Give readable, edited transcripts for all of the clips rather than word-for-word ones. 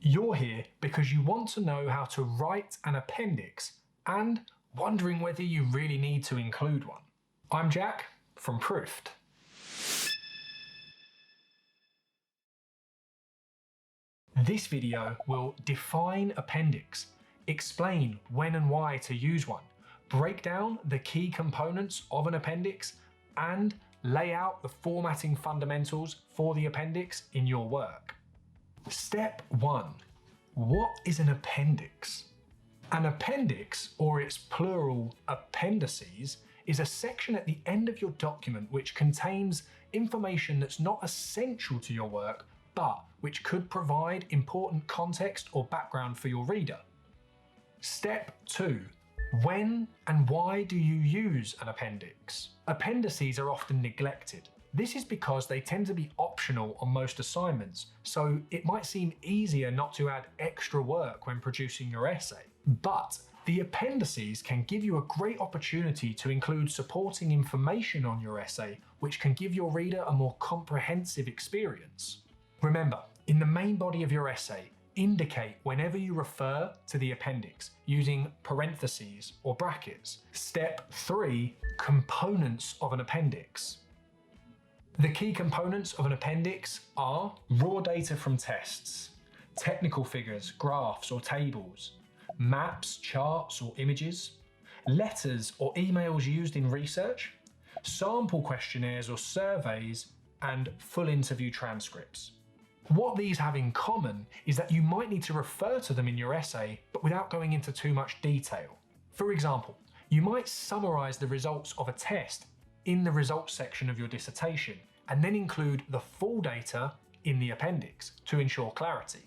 You're here because you want to know how to write an appendix and wondering whether you really need to include one. I'm Jack from Proofread. This video will define appendix, explain when and why to use one, break down the key components of an appendix, and lay out the formatting fundamentals for the appendix in your work. Step 1. What is an appendix? An appendix, or its plural appendices, is a section at the end of your document which contains information that's not essential to your work, but which could provide important context or background for your reader. Step 2. When and why do you use an appendix? Appendices are often neglected. This is because they tend to be optional on most assignments, so it might seem easier not to add extra work when producing your essay. But the appendices can give you a great opportunity to include supporting information on your essay, which can give your reader a more comprehensive experience. Remember, in the main body of your essay, indicate whenever you refer to the appendix using parentheses or brackets. Step 3. Components of an appendix. The key components of an appendix are raw data from tests, technical figures, graphs or tables, maps, charts or images, letters or emails used in research, sample questionnaires or surveys, and full interview transcripts. What these have in common is that you might need to refer to them in your essay, but without going into too much detail. For example, you might summarize the results of a test in the results section of your dissertation, and then include the full data in the appendix to ensure clarity.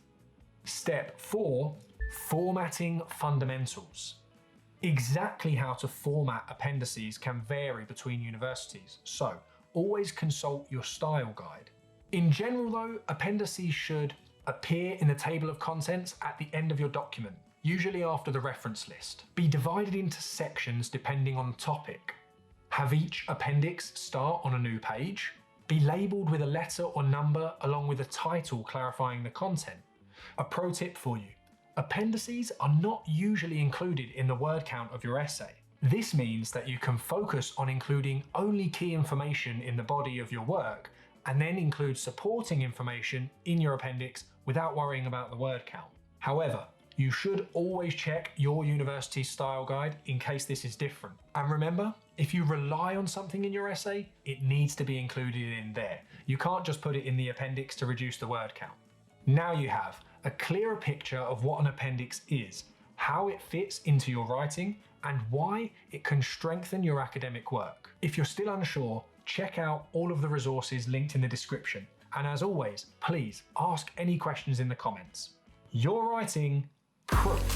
Step 4. Formatting fundamentals. Exactly how to format appendices can vary between universities, so always consult your style guide. In general though, appendices should appear in the table of contents at the end of your document, usually after the reference list. Be divided into sections depending on topic. Have each appendix start on a new page. Be labelled with a letter or number along with a title clarifying the content. A pro tip for you: appendices are not usually included in the word count of your essay. This means that you can focus on including only key information in the body of your work and then include supporting information in your appendix without worrying about the word count. However, you should always check your university's style guide in case this is different. And remember, if you rely on something in your essay, it needs to be included in there. You can't just put it in the appendix to reduce the word count. Now you have a clearer picture of what an appendix is, how it fits into your writing, and why it can strengthen your academic work. If you're still unsure, check out all of the resources linked in the description. And as always, please ask any questions in the comments. You're writing proof.